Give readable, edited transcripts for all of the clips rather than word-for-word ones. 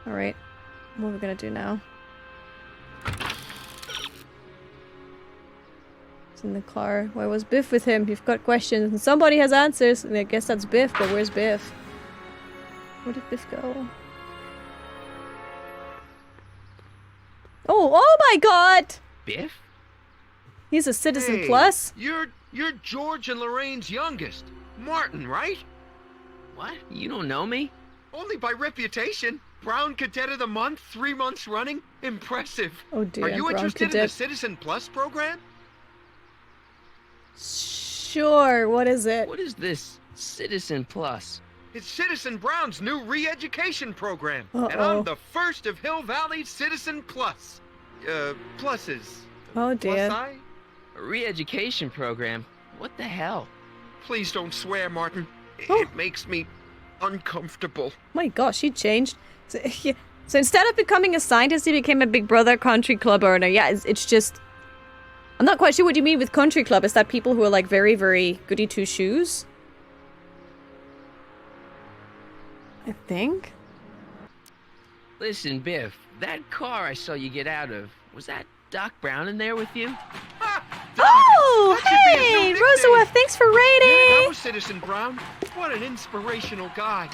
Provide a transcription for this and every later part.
Alright. What are we gonna do now? It's in the car. Why was Biff with him? You've got questions and somebody has answers. And I guess that's Biff, but where's Biff? Where did Biff go? Oh my god! Biff? He's a Citizen Plus? You're George and Lorraine's youngest. Martin, right? What? You don't know me? Only by reputation. Brown Cadet of the Month, 3 months running. Impressive. Oh dear, Are you Brown interested in Cadet. the Citizen Plus program? Sure, what is it? What is this Citizen Plus? It's Citizen Brown's new re-education program. Uh-oh. And I'm the first of Hill Valley's Citizen Plus. Pluses. Oh dear. Plus I? A re-education program? What the hell? Please don't swear, Martin. Oh. It makes me uncomfortable. My gosh, he changed. So, yeah. So instead of becoming a scientist, he became a Big Brother country club owner. Yeah, it's just... I'm not quite sure what you mean with country club. Is that people who are like very, very goody two-shoes? I think? Listen, Biff, that car I saw you get out of, was that Doc Brown in there with you? Oh, That should be his new hey, nickname. Roosevelt, thanks for Yeah, that raiding! was Citizen Brown. What an inspirational guy.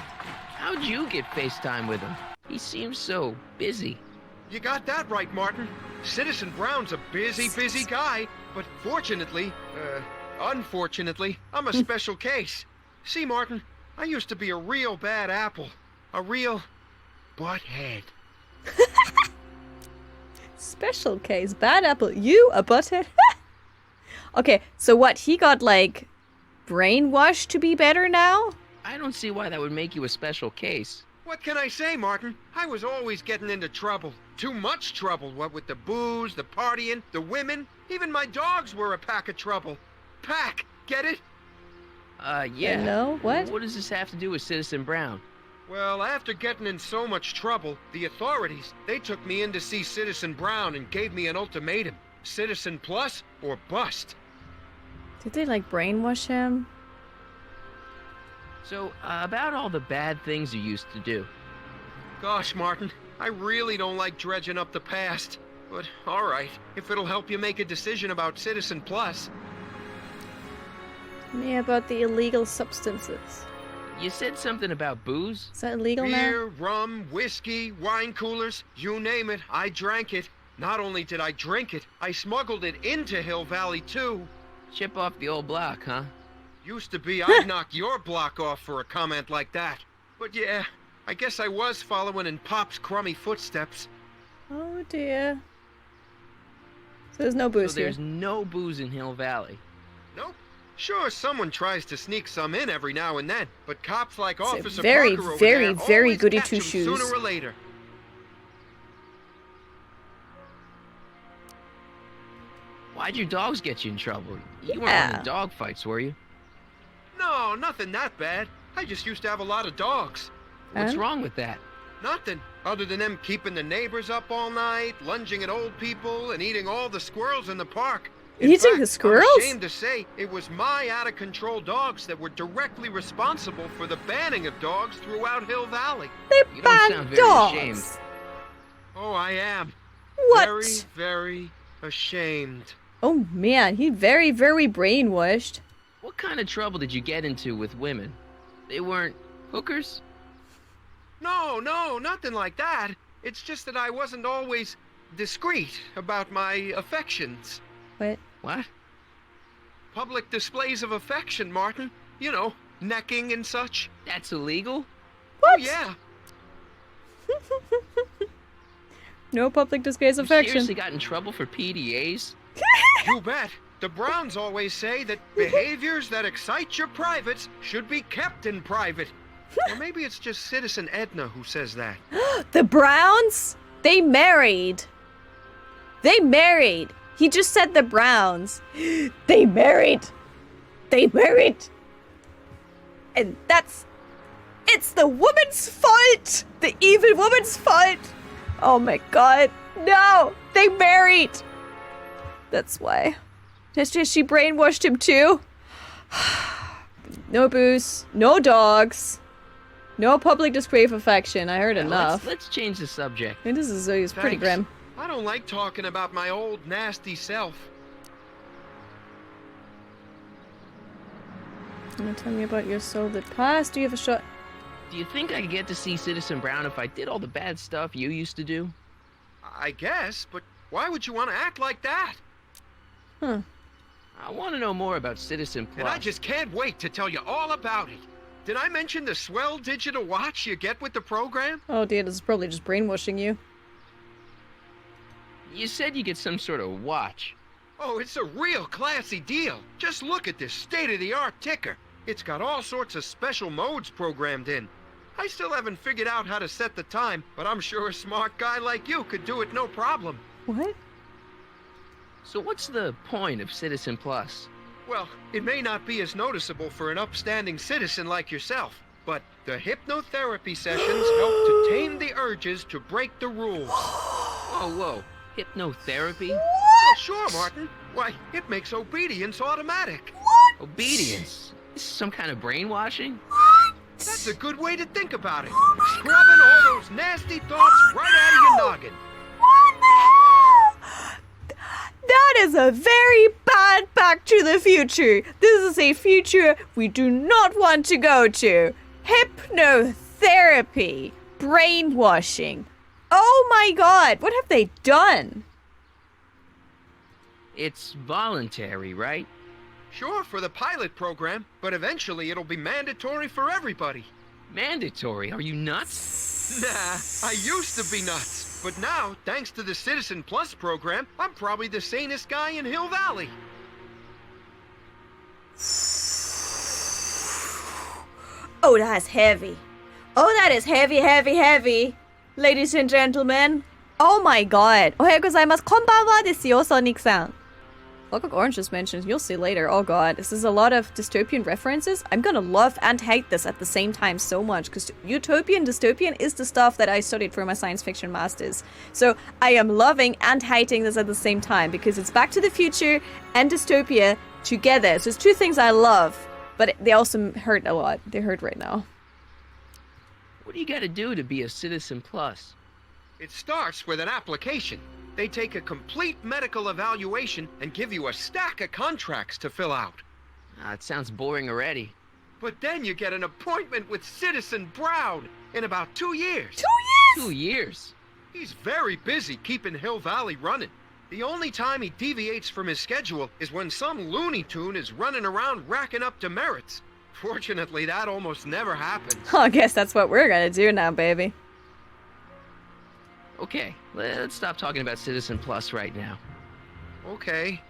How'd you get FaceTime with him? He seems so busy. You got that right, Martin. Citizen Brown's a busy guy, but unfortunately, I'm a special case. See, Martin, I used to be a real bad apple. A real butthead. Special case, bad apple. You, a butthead? Okay, so what, he got like brainwashed to be better now? I don't see why that would make you a special case. What can I say, Martin? I was always getting into trouble. Too much trouble, what with the booze, the partying, the women. Even my dogs were a pack of trouble. Pack, get it? Yeah. No, what? What does this have to do with Citizen Brown? Well, after getting in so much trouble, the authorities, they took me in to see Citizen Brown and gave me an ultimatum. Citizen Plus or bust. Did they like brainwash him? So, about all the bad things you used to do. Gosh, Martin, I really don't like dredging up the past. But, alright, if it'll help you make a decision about Citizen Plus. Yeah, about the illegal substances. You said something about booze? Is that illegal now? Beer, rum, whiskey, wine coolers, you name it, I drank it. Not only did I drink it, I smuggled it into Hill Valley, too. Chip off the old block, huh? Used to be I'd knock your block off for a comment like that. But yeah, I guess I was following in Pop's crummy footsteps. Oh dear. So there's no booze So there's here. no booze in Hill Valley. Nope. Sure, someone tries to sneak some in every now and then, but cops like It's a Officer very, Parker over very, there very always goody catch 'em two-shoes. sooner or later. Why'd your dogs get you in trouble? You weren't Yeah. running dog fights, were you? No, nothing that bad. I just used to have a lot of dogs. What's Huh? wrong with that? Nothing, other than them keeping the neighbors up all night, lunging at old people, and eating all the squirrels in the park. In Eating fact, the squirrels? I'm ashamed to say it was my out-of-control dogs that were directly responsible for the banning of dogs throughout Hill Valley. They You don't banned sound very dogs. ashamed. Oh, I am. What? Very, very ashamed. Oh man, he very, very brainwashed. What kind of trouble did you get into with women? They weren't hookers? No, nothing like that. It's just that I wasn't always discreet about my affections. What? What? Public displays of affection, Martin. You know, necking and such. That's illegal? What? Yeah. No public displays of You affection. seriously got in trouble for PDAs? You bet. The Browns always say that behaviors that excite your privates should be kept in private. Or maybe it's just Citizen Edna who says that. The Browns? They married. They married. He just said the Browns. They married. They married. And it's the woman's fault. The evil woman's fault. Oh my god. No. They married. That's why. Just she brainwashed him too. No booze. No dogs. No public display of affection. I heard Yeah, enough. Let's change the subject. I mean, this is pretty Thanks. grim. I don't like talking about my old nasty self. You wanna tell me about your soul that passed? Do you have a shot? Do you think I could get to see Citizen Brown if I did all the bad stuff you used to do? I guess, but why would you want to act like that? Huh. I want to know more about Citizen Plus. And I just can't wait to tell you all about it. Did I mention the swell digital watch you get with the program? Oh dear, this is probably just brainwashing you. You said you get some sort of watch. Oh, it's a real classy deal. Just look at this state-of-the-art ticker. It's got all sorts of special modes programmed in. I still haven't figured out how to set the time, but I'm sure a smart guy like you could do it no problem. What? So what's the point of Citizen Plus? Well, it may not be as noticeable for an upstanding citizen like yourself, but the hypnotherapy sessions help to tame the urges to break the rules. Whoa. Hypnotherapy? Well, sure, Martin. Why, it makes obedience automatic. Obedience? This is some kind of brainwashing? That's a good way to think about it. Scrubbing all those nasty thoughts right out of your noggin. What the hell? That is a very bad Back to the Future. This is a future we do not want to go to. Hypnotherapy. Brainwashing. Oh my god, what have they done? It's voluntary, right? Sure, for the pilot program, but eventually it'll be mandatory for everybody. Mandatory? Are you nuts? Nah, I used to be nuts. But now, thanks to the Citizen Plus program, I'm probably the sanest guy in Hill Valley. Oh, that's heavy. Oh, that is heavy, heavy, heavy. Ladies and gentlemen. Oh my god. Ohayou gozaimasu. Konbanwa desu yo, Sonic-san. Clockwork Orange just mentioned, you'll see later. Oh god, this is a lot of dystopian references. I'm gonna love and hate this at the same time so much, because utopian, dystopian is the stuff that I studied for my science fiction masters. So I am loving and hating this at the same time, because it's Back to the Future and dystopia together. So it's two things I love, but they also hurt a lot. They hurt right now. What do you gotta do to be a Citizen Plus? It starts with an application. They take a complete medical evaluation and give you a stack of contracts to fill out. It sounds boring already. But then you get an appointment with Citizen Brown in about 2 years. 2 years? 2 years? He's very busy keeping Hill Valley running. The only time he deviates from his schedule is when some Looney Tune is running around racking up demerits. Fortunately, that almost never happens. Oh, I guess that's what we're gonna do now, baby. Okay, let's stop talking about Citizen Plus right now. Okay.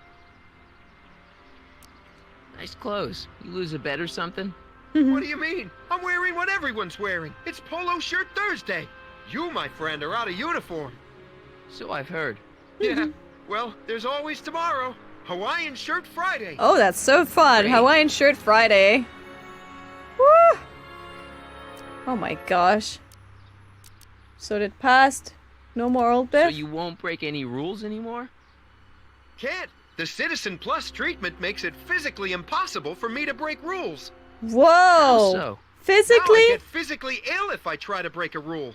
Nice clothes. You lose a bet or something? What do you mean? I'm wearing what everyone's wearing. It's Polo Shirt Thursday. You, my friend, are out of uniform. So I've heard. Yeah, well, there's always tomorrow. Hawaiian Shirt Friday. Oh, that's so fun. Great. Hawaiian Shirt Friday. Woo! Oh my gosh. So it passed. No more old So Biff? you won't break any rules anymore? Can't. The Citizen Plus treatment makes it physically impossible for me to break rules. Whoa! How so? Now I Physically? get physically ill if I try to break a rule.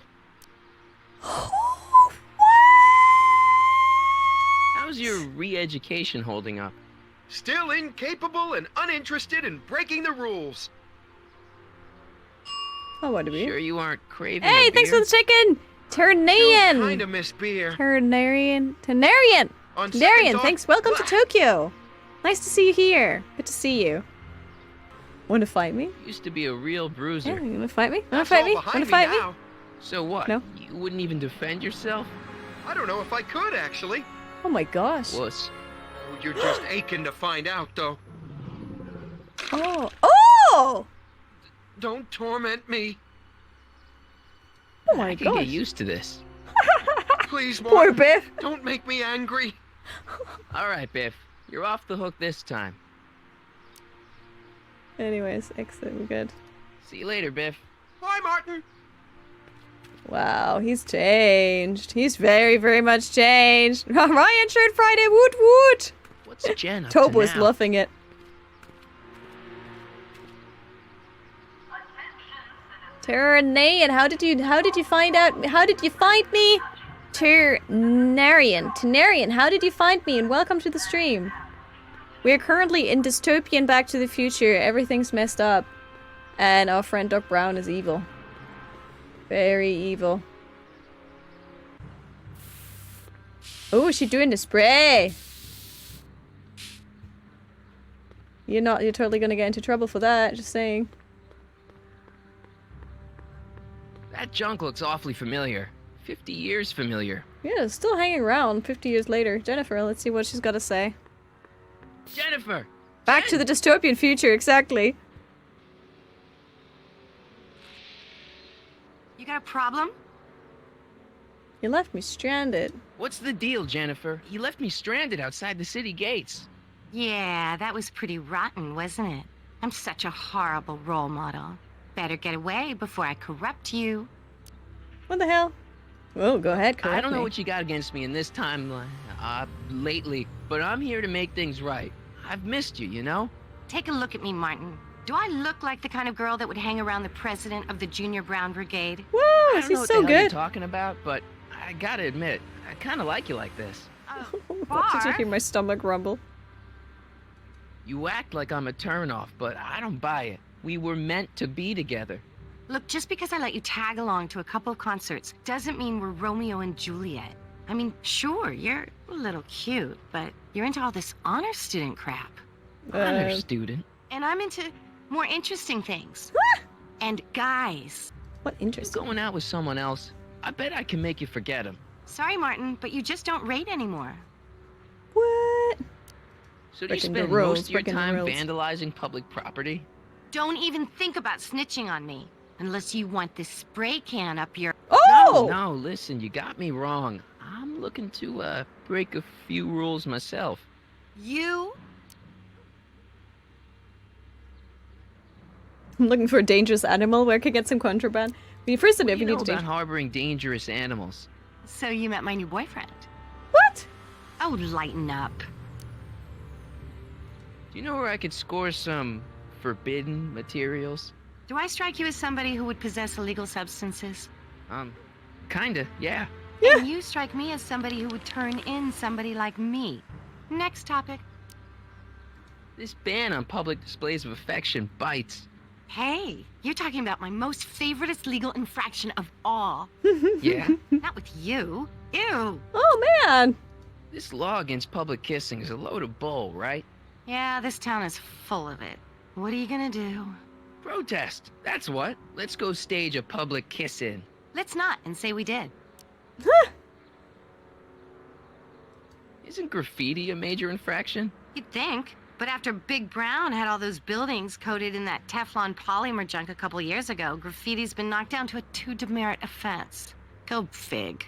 How's your re-education holding up? Still incapable and uninterested in breaking the rules. Oh, what do we? Sure you aren't craving Hey, a thanks for beer? the chicken! Still Ternarian! kinda miss beer. Ternarian. On second Ternarian, thought, thanks. Welcome to blah. Tokyo. Nice to see you here. Good to see you. Want to fight me? Used to be a real bruiser. Yeah, you want to fight me? Want to That's fight all me? behind Want to fight me? now. So what? No. You wouldn't even defend yourself? I don't know if I could, actually. Oh my gosh. Wuss. Oh, you're just aching to find out, though. Oh. Oh! Don't torment me. Oh my I can gosh. get used to this. Please, Poor Martin. Biff. Don't make me angry. All right, Biff. You're off the hook this time. Anyways, excellent. We're good. See you later, Biff. Bye, Martin. Wow, he's changed. He's very, very much changed. Ryan Shirt Friday, woot woot! What's Jen up Tobe to was now? loving it. Ternarian, how did you find out? How did you find me? Ternarian, how did you find me? And welcome to the stream. We are currently in dystopian Back to the Future. Everything's messed up. And our friend Doc Brown is evil. Very evil. Oh, is she doing the spray? You're totally gonna get into trouble for that, just saying. That junk looks awfully familiar. 50 years familiar. Yeah, it's still hanging around 50 years later. Jennifer, let's see what she's got to say. Jennifer! Back to the dystopian future, exactly. You got a problem? You left me stranded. What's the deal, Jennifer? You left me stranded outside the city gates. Yeah, that was pretty rotten, wasn't it? I'm such a horrible role model. Better get away before I corrupt you. What the hell? Oh, go ahead, correct I don't know me. what you got against me in this timeline, lately, but I'm here to make things right. I've missed you, you know? Take a look at me, Martin. Do I look like the kind of girl that would hang around the president of the Junior Brown Brigade? Woo, I don't know she's what so the hell you're good. talking about, but I gotta admit, I kinda like you like this. Did you hear my stomach rumble? You act like I'm a turnoff, but I don't buy it. We were meant to be together. Look, just because I let you tag along to a couple of concerts doesn't mean we're Romeo and Juliet. I mean, sure, you're a little cute, but you're into all this honor student crap. Honor student? And I'm into more interesting things. And guys. What You're interesting. going out with someone else. I bet I can make you forget him. Sorry, Martin, but you just don't rate anymore. What? So do you Breaking the spend rules, most of your breaking the time rules. vandalizing public property? Don't even think about snitching on me. Unless you want this spray can up your... Oh! No, listen, you got me wrong. I'm looking to, break a few rules myself. You? I'm looking for a dangerous animal where I could get some contraband. When you first said What if do you you need know to about harboring dangerous animals? So you met my new boyfriend. What? Oh, lighten up. Do you know where I could score some forbidden materials? Do I strike you as somebody who would possess illegal substances? Kinda, yeah. And you strike me as somebody who would turn in somebody like me. Next topic. This ban on public displays of affection bites. Hey, you're talking about my most favoriteest legal infraction of all. Yeah? Not with you. Ew. Oh, man. This law against public kissing is a load of bull, right? Yeah, this town is full of it. What are you gonna do? Protest, that's what. Let's go stage a public kiss-in. Let's not and say we did. Isn't graffiti a major infraction? You'd think. But after Big Brown had all those buildings coated in that Teflon polymer junk a couple years ago, graffiti's been knocked down to a 2 demerit offense. Go fig.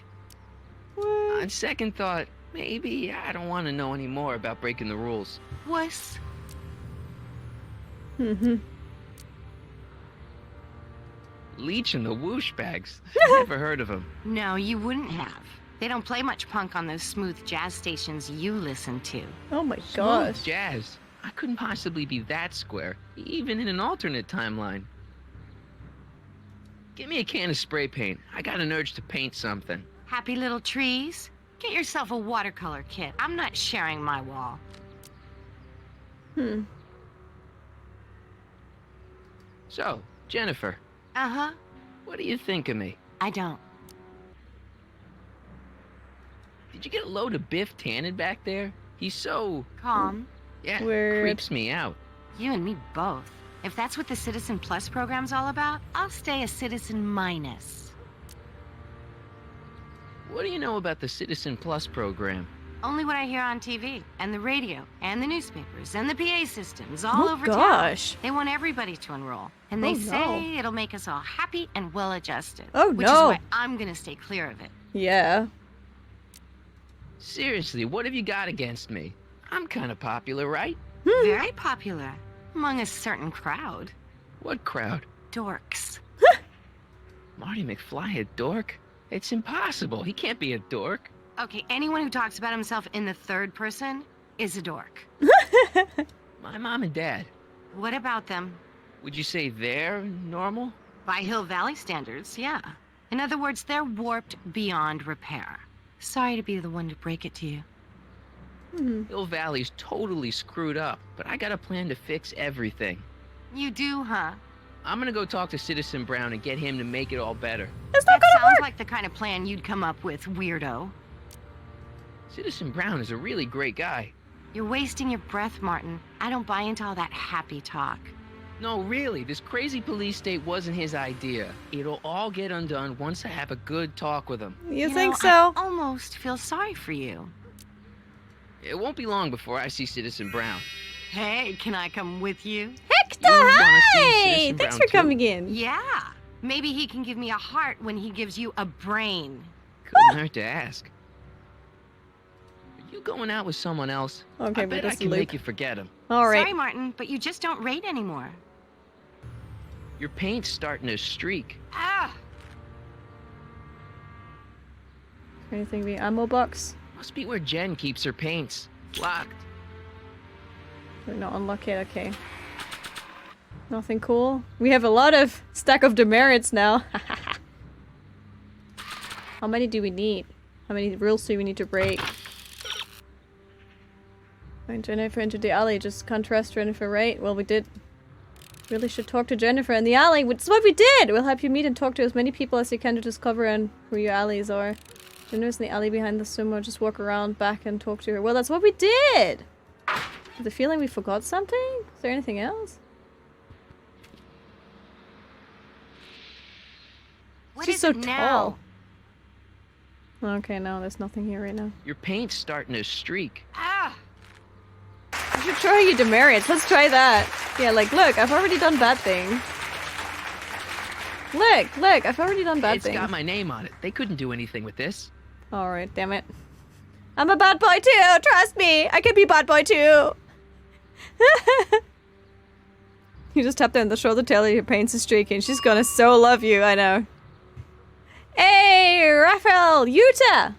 On second thought, maybe I don't want to know any more about breaking the rules. Wuss. Leech and the whoosh bags. Never heard of them. No, you wouldn't have. They don't play much punk on those smooth jazz stations you listen to. Oh my Smooth gosh. jazz. I couldn't possibly be that square, even in an alternate timeline. Give me a can of spray paint. I got an urge to paint something. Happy little trees? Get yourself a watercolor kit. I'm not sharing my wall. So, Jennifer, Uh-huh. what do you think of me? I don't. Did you get a load of Biff Tannen back there? He's so... Calm. Yeah, Weird. creeps me out. You and me both. If that's what the Citizen Plus program's all about, I'll stay a Citizen Minus. What do you know about the Citizen Plus program? Only what I hear on TV, and the radio, and the newspapers, and the PA systems all Oh over town. gosh. They want everybody to enroll. And they Oh, say no. it'll make us all happy and well-adjusted. Oh, which no. is why I'm gonna stay clear of it. Yeah. Seriously, what have you got against me? I'm kind of popular, right? Very popular. Among a certain crowd. What crowd? Dorks. Marty McFly a dork? It's impossible. He can't be a dork. Okay, anyone who talks about himself in the third person is a dork. My mom and dad. What about them? Would you say they're normal? By Hill Valley standards, yeah. In other words, they're warped beyond repair. Sorry to be the one to break it to you. Hill Valley's totally screwed up, but I got a plan to fix everything. You do, huh? I'm gonna go talk to Citizen Brown and get him to make it all better. It's not That gonna sounds work. like the kind of plan you'd come up with, weirdo. Citizen Brown is a really great guy. You're wasting your breath, Martin. I don't buy into all that happy talk. No, really, this crazy police state wasn't his idea. It'll all get undone once I have a good talk with him. You know, think so? I almost feel sorry for you. It won't be long before I see Citizen Brown. Hey, can I come with you? Hector, You wanna see hi! Citizen Thanks Brown for too? coming in. Yeah. Maybe he can give me a heart when he gives you a brain. Couldn't hurt to ask. Are you going out with someone else? Okay, I but bet I that's can Luke. make you forget him. All right. Sorry, Martin, but you just don't rate anymore. Your paint's starting to streak. Ah! Anything the ammo box? Must be where Jen keeps her paints. Locked. We're not unlock it, okay. Nothing cool. We have a lot of stack of demerits now. How many do we need? How many rules do we need to break? When Jennifer entered the alley, just can't trust Jennifer, right? Well, we did. Really should talk to Jennifer in the alley. That's what we did! We'll help you meet and talk to as many people as you can to discover and who your allies are. Jennifer's in the alley behind the sumo. Just walk around back and talk to her. Well, that's what we did! The feeling we forgot something? Is there anything else? What She's is so it now? tall. Okay, no, there's nothing here right now. Your paint's starting to streak. Ah! I should try you demerits. Let's try that. Yeah, like, look, I've already done bad things. Look, I've already done bad It's things. got my name on it. They couldn't do anything with this. Alright, damn it. I'm a bad boy too, trust me! I can be bad boy too! You just tapped her on the shoulder, tell her your paints is streaking. She's gonna so love you, I know. Hey, Raphael, Yuta!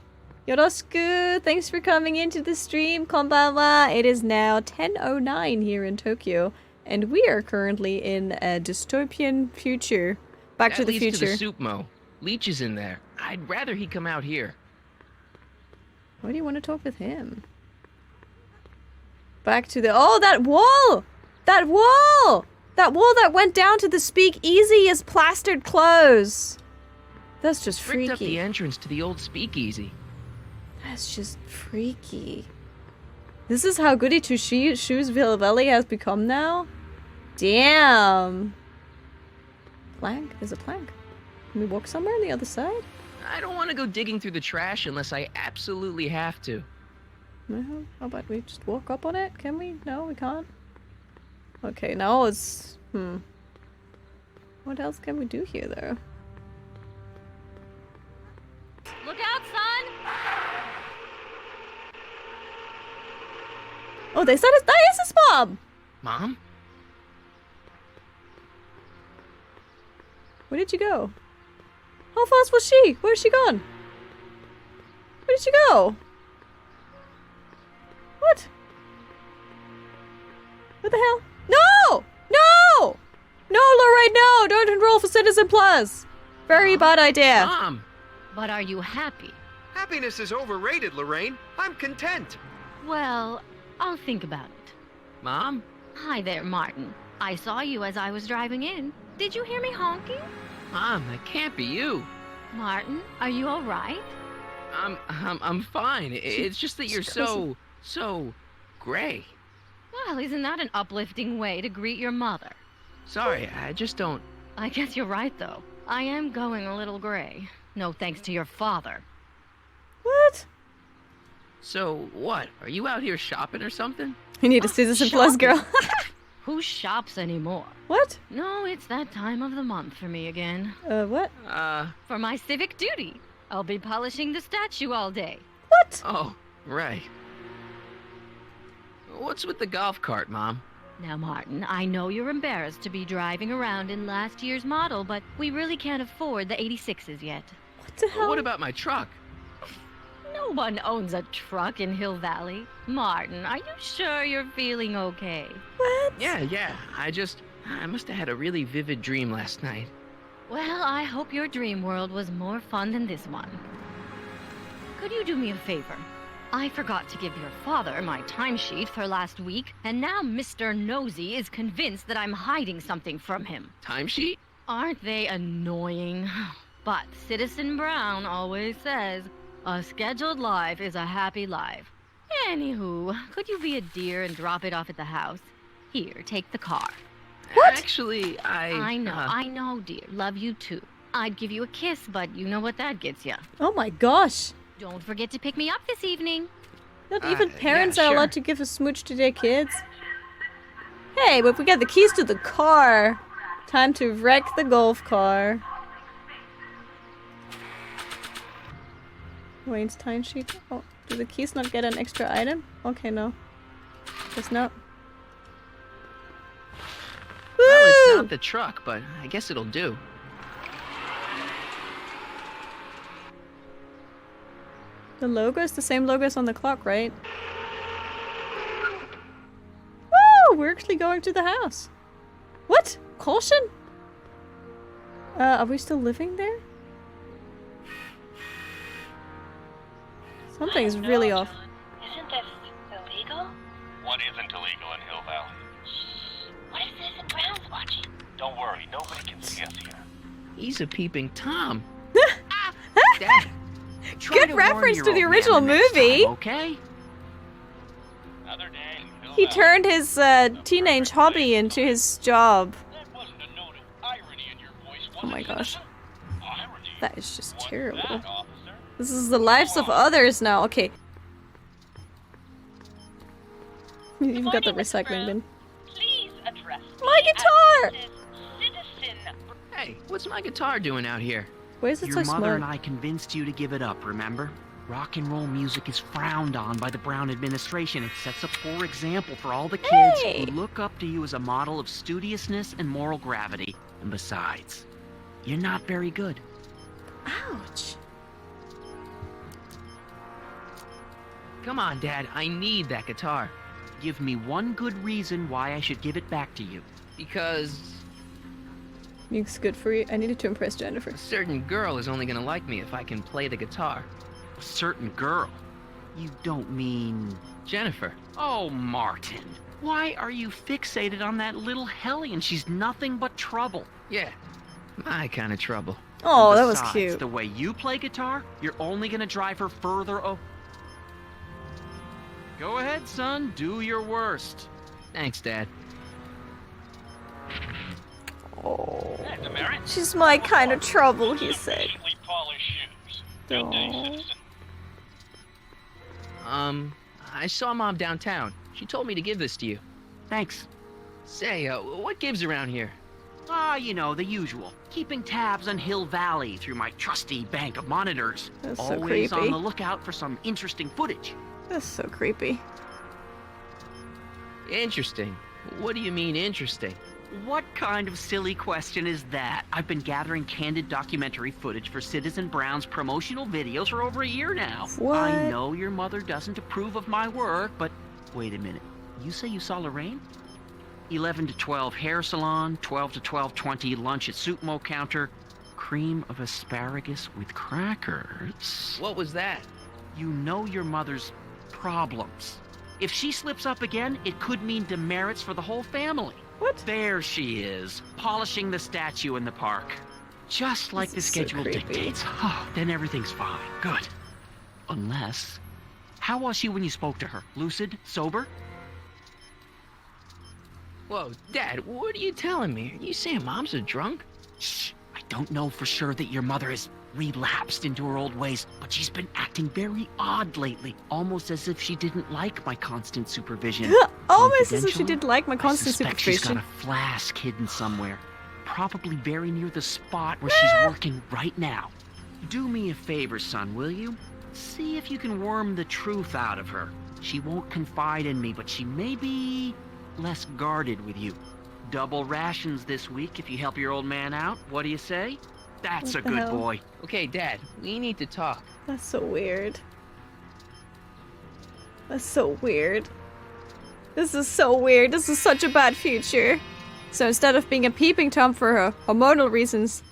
Yoroshiku, thanks for coming into the stream, konbanwa. It is now 10:09 here in Tokyo, and we are currently in a dystopian future. Back to That the leads future. to the soup mo. Leech is in there. I'd rather he come out here. Why do you want to talk with him? Back to the— oh, that wall! That wall! That wall that went down to the speakeasy is plastered closed. That's just Bricked up the freaky. entrance to the old speakeasy. That's just freaky. This is how goody two shoes Valley has become now? Damn. Plank? There's a plank. Can we walk somewhere on the other side? I don't want to go digging through the trash unless I absolutely have to. No, how about we just walk up on it? Can we? No, we can't. Okay, now it's... What else can we do here, though? Look out, son! Oh, they said that is his mom! Mom? Where did you go? How fast was she? Where's she gone? Where did she go? What? What the hell? No! No! No, Lorraine, no! Don't enroll for Citizen Plus! Very bad idea. Mom! But are you happy? Happiness is overrated, Lorraine. I'm content. Well, I'll think about it. Mom? Hi there, Martin. I saw you as I was driving in. Did you hear me honking? Mom, that can't be you. Martin, are you all right? I'm fine. It's just that you're so gray. Well, isn't that an uplifting way to greet your mother? Sorry, I just don't... I guess you're right, though. I am going a little gray. No thanks to your father. What? So, what? Are you out here shopping or something? We need a Citizen Plus girl. Who shops anymore? What? No, it's that time of the month for me again. What? For my civic duty. I'll be polishing the statue all day. What? Oh, right. What's with the golf cart, Mom? Now, Martin, I know you're embarrassed to be driving around in last year's model, but we really can't afford the 86s yet. What the hell? What about my truck? No one owns a truck in Hill Valley. Martin, are you sure you're feeling okay? What? Yeah. I must have had a really vivid dream last night. Well, I hope your dream world was more fun than this one. Could you do me a favor? I forgot to give your father my timesheet for last week, and now Mr. Nosy is convinced that I'm hiding something from him. Timesheet? Aren't they annoying? But Citizen Brown always says, a scheduled life is a happy life. Anywho, could you be a dear and drop it off at the house? Here, take the car. What? Actually, I know, dear. Love you too. I'd give you a kiss, but you know what that gets ya. Oh my gosh. Don't forget to pick me up this evening. Not even yeah, parents are sure. allowed to give a smooch to their kids. Hey, but we got the keys to the car. Time to wreck the golf car. Wayne's timesheet. Oh, do the keys not get an extra item? Okay, no. Guess not. Well, it's Woo! not the truck, but I guess it'll do. The logo is the same logo as on the clock, right? Woo! We're actually going to the house. What? Caution? Are we still living there? Something's really off. Isn't this illegal? What isn't illegal in Hill Valley? What if Citizen Brown's watching? Don't worry, nobody can see us here. He's a peeping Tom. Dad, try Good to reference warn to your the old man original next movie. time, okay? Another day in Hill He Valley. turned his teenage hobby into his job. That wasn't a note of irony in your voice, was Oh my it, gosh. citizen? Irony? That is just What's terrible. that, officer? This is the lives of others now. Okay. You even got the Morning, Mr. recycling Brown. bin. Please address My me guitar! as Citizen Hey, what's my guitar doing out here? Why is it Your so mother small? and I convinced you to give it up, remember? Rock and roll music is frowned on by the Brown administration. It sets a poor example for all the kids Hey! who look up to you as a model of studiousness and moral gravity. And besides, you're not very good. Ouch. Come on, Dad, I need that guitar. Give me one good reason why I should give it back to you. Because Music's good for you. I needed to impress Jennifer. a certain girl is only gonna like me if I can play the guitar. A certain girl. You don't mean... Jennifer. Oh, Martin. Why are you fixated on that little hellion? She's nothing but trouble. Yeah, my kind of trouble. Oh, that was Besides, cute. the way you play guitar, you're only gonna drive her further. Oh, go ahead, son. Do your worst. Thanks, Dad. Oh. Hey, Demerit. She's my kind of trouble, he said. Sufficiently polished shoes. Good day, Aw. citizen. I saw Mom downtown. She told me to give this to you. Thanks. Say, what gives around here? Ah, you know, the usual. Keeping tabs on Hill Valley through my trusty bank of monitors. That's so Always creepy. on the lookout for some interesting footage. That's so creepy. Interesting. What do you mean interesting? What kind of silly question is that? I've been gathering candid documentary footage for Citizen Brown's promotional videos for over a year now. What? I know your mother doesn't approve of my work, but wait a minute. You say you saw Lorraine? 11 to 12 hair salon, 12 to 12:20 lunch at soup mo counter, cream of asparagus with crackers. What was that? You know your mother's problems. If she slips up again, it could mean demerits for the whole family. What? There she is, polishing the statue in the park. Just like the This is so schedule creepy. dictates. Then everything's fine. Good. Unless... How was she when you spoke to her? Lucid? Sober? Whoa, Dad, what are you telling me? Are you saying Mom's a drunk? Shh. I don't know for sure that your mother has relapsed into her old ways, but she's been acting very odd lately, almost as if she didn't like my constant supervision. Almost as if she Confidential? didn't like my I constant suspect she's got supervision. a flask hidden somewhere, probably very near the spot where she's working right now. Do me a favor, son, will you? See if you can worm the truth out of her. She won't confide in me, but she may be less guarded with you. Double rations this week if you help your old man out. What do you say? That's What a the good hell? boy. Okay, Dad, we need to talk. That's so weird. That's so weird. This is so weird. This is such a bad future. So instead of being a peeping Tom for hormonal reasons,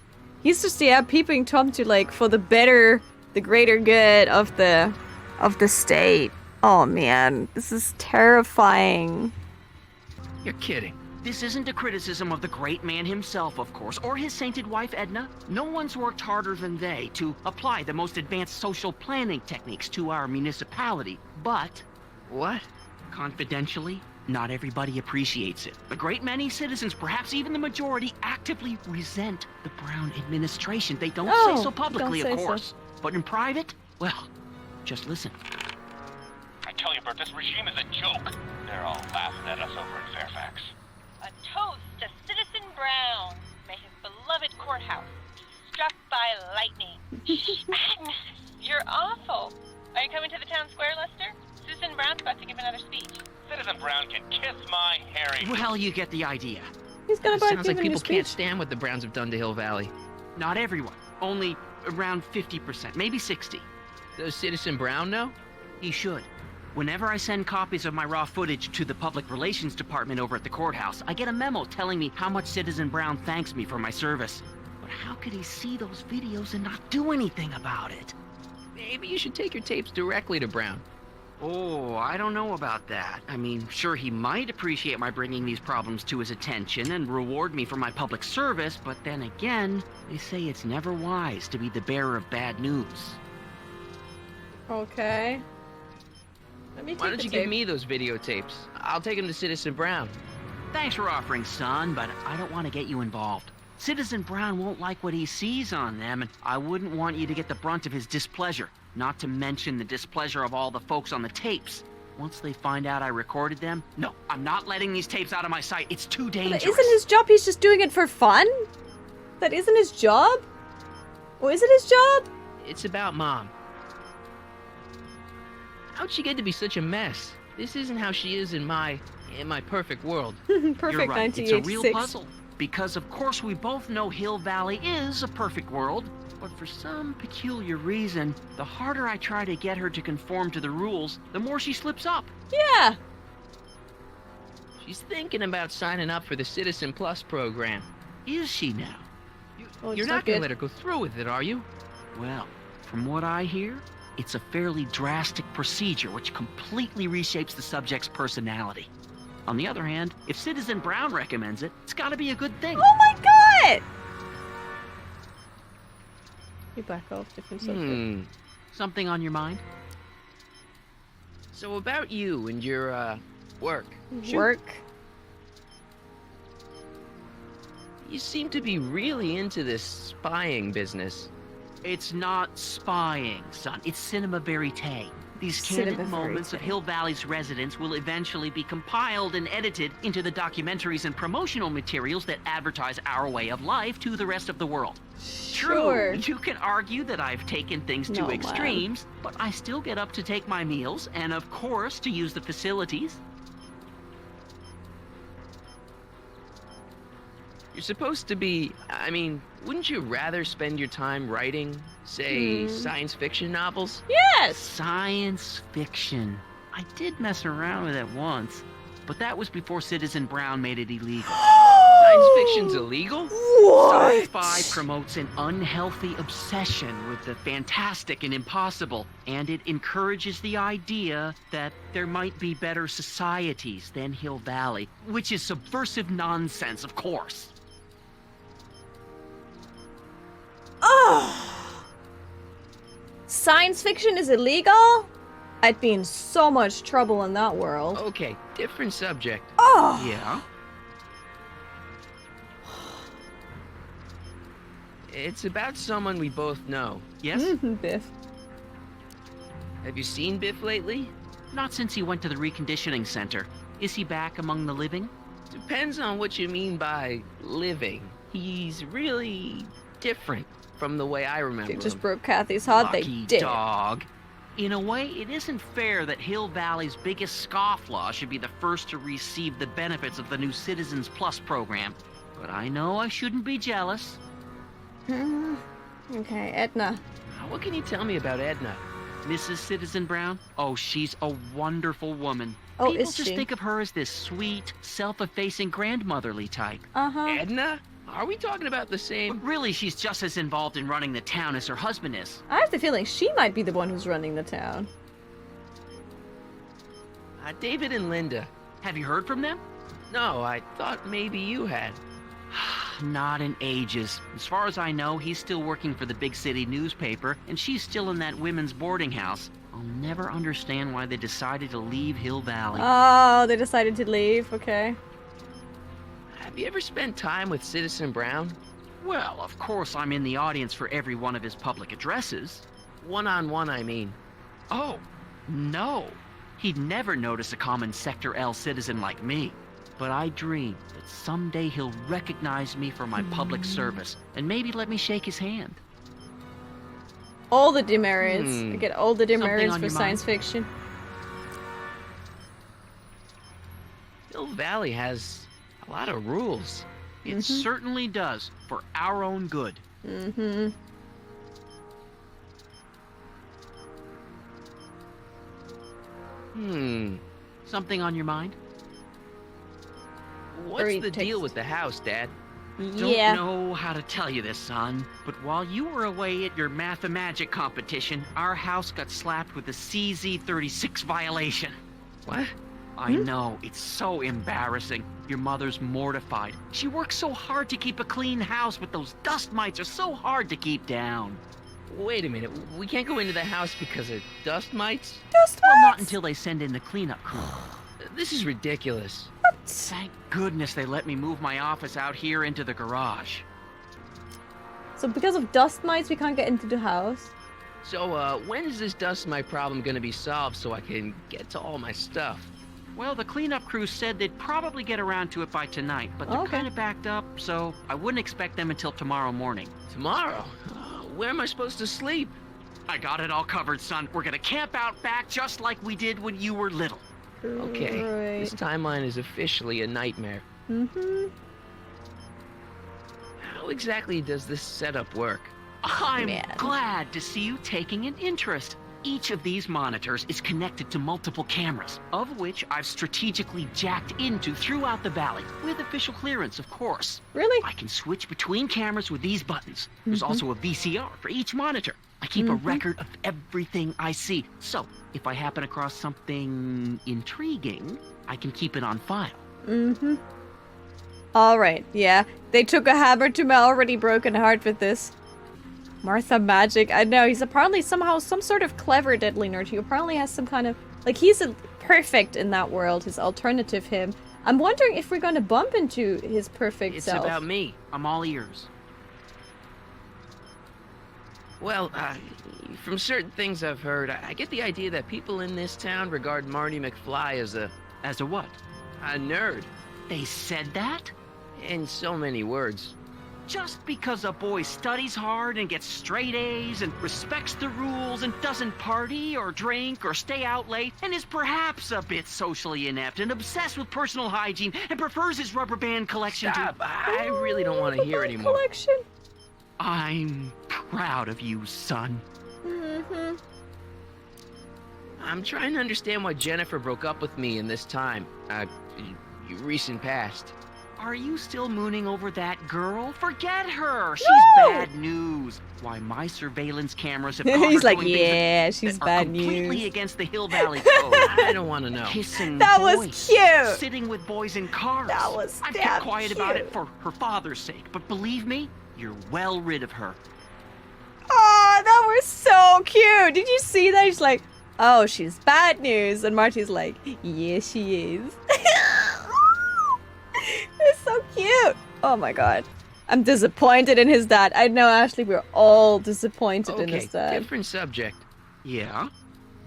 He's just, yeah, peeping Tom to, like, for the greater good of the state. Oh man, this is terrifying. You're kidding. This isn't a criticism of the great man himself, of course, or his sainted wife, Edna. No one's worked harder than they to apply the most advanced social planning techniques to our municipality. But, What? confidentially, not everybody appreciates it. A great many citizens, perhaps even the majority, actively resent the Brown administration. They don't say so publicly, don't of say so. course. But in private, well, just listen. I tell you, Bert, this regime is a joke. They're all laughing at us over in Fairfax. A toast to Citizen Brown. May his beloved courthouse be struck by lightning. Agnes, you're awful. Are you coming to the town square, Lester? Citizen Brown's about to give another speech. Citizen Brown can kiss my hairy. Well, you get the idea. He's gonna Sounds like give a new people can't speech. stand what the Browns have done to Hill Valley. Not everyone. Only around 50%, maybe 60. Does Citizen Brown know? He should. Whenever I send copies of my raw footage to the Public Relations Department over at the courthouse, I get a memo telling me how much Citizen Brown thanks me for my service. But how could he see those videos and not do anything about it? Maybe you should take your tapes directly to Brown. Oh, I don't know about that. I mean, sure, he might appreciate my bringing these problems to his attention and reward me for my public service, but then again, they say it's never wise to be the bearer of bad news. Okay. Let me take Why don't the you tape. give me those videotapes? I'll take them to Citizen Brown. Thanks for offering, son, but I don't want to get you involved. Citizen Brown won't like what he sees on them, and I wouldn't want you to get the brunt of his displeasure. Not to mention the displeasure of all the folks on the tapes. Once they find out I recorded them, no, I'm not letting these tapes out of my sight. It's too But dangerous. isn't his job? He's just doing it for fun? That isn't his job? Or is it his job? It's about Mom. How'd she get to be such a mess? This isn't how she is in my perfect world. Perfect You're right. 1986. It's a real puzzle. Because of course we both know Hill Valley is a perfect world, but for some peculiar reason, the harder I try to get her to conform to the rules, the more she slips up. Yeah. She's thinking about signing up for the Citizen Plus program. Is she now? Oh, You're it's not gonna good. let her go through with it, are you? Well, from what I hear, it's a fairly drastic procedure which completely reshapes the subject's personality. On the other hand, if Citizen Brown recommends it, it's gotta be a good thing. Oh my god! You back off, different subject. Something on your mind? So about you and your, work. Work. You seem to be really into this spying business. It's not spying, son. It's cinema verite. These Cinema candid moments of verite. Hill Valley's residents will eventually be compiled and edited into the documentaries and promotional materials that advertise our way of life to the rest of the world. Sure. True, you can argue that I've taken things No, to extremes, but I still get up to take my meals and, of course, to use the facilities. You're supposed to be, I mean, wouldn't you rather spend your time writing, say, science fiction novels? Yes! Science fiction. I did mess around with it once, but that was before Citizen Brown made it illegal. Science fiction's illegal? What? Sci-fi promotes an unhealthy obsession with the fantastic and impossible, and it encourages the idea that there might be better societies than Hill Valley, which is subversive nonsense, of course. Oh! Science fiction is illegal? I'd be in so much trouble in that world. Okay, different subject. Oh! Yeah? It's about someone we both know. Yes? Biff. Have you seen Biff lately? Not since he went to the reconditioning center. Is he back among the living? Depends on what you mean by living. He's really different from the way I remember They just him. broke Kathy's heart. They Lucky did. dog. In a way, it isn't fair that Hill Valley's biggest scofflaw should be the first to receive the benefits of the new Citizens Plus program. But I know I shouldn't be jealous. Okay, Edna. What can you tell me about Edna? Mrs. Citizen Brown? Oh, she's a wonderful woman. Oh, People is just she? think of her as this sweet, self-effacing grandmotherly type. Uh-huh. Edna? Are we talking about the same? But really, she's just as involved in running the town as her husband is. I have the feeling she might be the one who's running the town. David and Linda. Have you heard from them? No, I thought maybe you had. Not in ages. As far as I know, he's still working for the big city newspaper, and she's still in that women's boarding house. I'll never understand why they decided to leave Hill Valley. Oh, they decided to leave. Okay. Have you ever spent time with Citizen Brown? Well, of course I'm in the audience for every one of his public addresses. One-on-one, I mean. Oh, no. He'd never notice a common Sector L citizen like me. But I dream that someday he'll recognize me for my public service and maybe let me shake his hand. All the demerits. I get all the demerits on for your science mind? fiction. Hill Valley has a lot of rules. It certainly does, for our own good. Mm-hmm. Something on your mind? What's Hurry, the text. deal with the house, Dad? Yeah. Don't know how to tell you this, son, but while you were away at your Math-O-Magic competition, our house got slapped with a CZ36 violation. What? I know, it's so embarrassing. Your mother's mortified. She works so hard to keep a clean house, but those dust mites are so hard to keep down. Wait a minute. We can't go into the house because of dust mites? Dust Well, not mites? until they send in the cleanup crew. This is ridiculous. Thank goodness they let me move my office out here into the garage. So because of dust mites, we can't get into the house. So, when is this dust mite problem gonna be solved so I can get to all my stuff? Well, the cleanup crew said they'd probably get around to it by tonight, but they're Okay. kind of backed up, so I wouldn't expect them until tomorrow morning. Tomorrow? Where am I supposed to sleep? I got it all covered, son. We're gonna camp out back just like we did when you were little. Okay, this Right. timeline is officially a nightmare. Mm-hmm. How exactly does this setup work? I'm Man. glad to see you taking an interest. Each of these monitors is connected to multiple cameras, of which I've strategically jacked into throughout the valley, with official clearance, of course. Really? I can switch between cameras with these buttons. There's also a VCR for each monitor. I keep a record of everything I see, so if I happen across something intriguing, I can keep it on file. Mm-hmm. Alright, yeah. They took a hammer to my already broken heart with this. Martha Magic. I know, he's apparently somehow some sort of clever deadly nerd. He apparently has some kind of... Like, he's perfect in that world, his alternative him. I'm wondering if we're gonna bump into his perfect It's self. about me. I'm all ears. Well, from certain things I've heard, I get the idea that people in this town regard Marty McFly as a As a what? nerd. They said that? In so many words. Just because a boy studies hard and gets straight A's and respects the rules and doesn't party or drink or stay out late and is perhaps a bit socially inept and obsessed with personal hygiene and prefers his rubber band collection Stop! I really don't want to hear anymore. Collection. I'm proud of you, son. Mm-hmm. I'm trying to understand why Jennifer broke up with me in this time. Recent past. Are you still mooning over that girl? Forget her! She's No! bad news. Why, my surveillance cameras have caught He's her like, doing things yeah, that she's are bad completely news. against the Hill Valley Code. I don't want to know. Kissing That boys, was cute. sitting with boys in cars. That was I've damn kept quiet about it cute. for her father's sake, but believe me, you're well rid of her. Oh, that was so cute. Did you see that? He's like, oh, she's bad news. And Marty's like, yeah, she is. It's so cute. Oh my god. I'm disappointed in his dad. I know, Ashley, we're all disappointed in Okay, his dad. different subject. Yeah?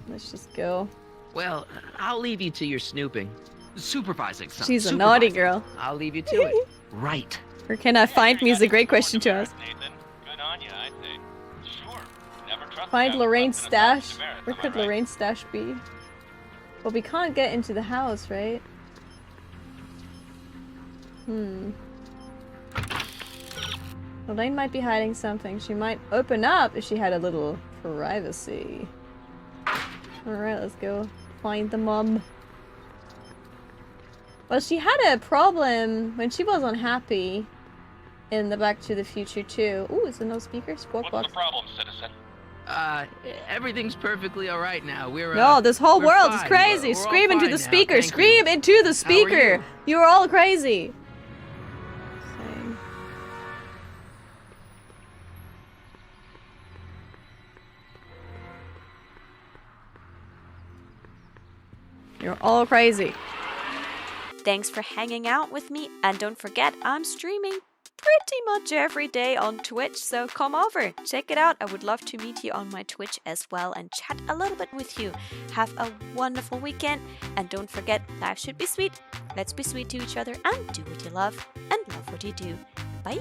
Let's just go. Well, I'll leave you to your snooping. Supervising, son. She's a naughty Supervising. girl. I'll leave you to it. Right. Where can I find me is a great question to ask. Nathan, good on you, I say. Sure. Never trust Find a guy Lorraine's with less than a stash. thousand Where demerits, could am I right? Lorraine's stash be? But we can't get into the house, right? Lorraine might be hiding something. She might open up if she had a little privacy. Alright, let's go find the mom. Well, she had a problem when she was unhappy. in the Back to the Future too. Ooh, is there no speakers? What's Box. the problem, citizen? Everything's perfectly all right now. No, this whole we're world is fine. crazy. We're Scream all into fine the now, speaker. thank Scream you. into the How are speaker. you? You're all crazy. Same. You're all crazy. Thanks for hanging out with me, and don't forget, I'm streaming pretty much every day on Twitch, so come over, check it out. I would love to meet you on my Twitch as well and chat a little bit with you. Have a wonderful weekend, and don't forget, life should be sweet. Let's be sweet to each other and do what you love and love what you do. Bye!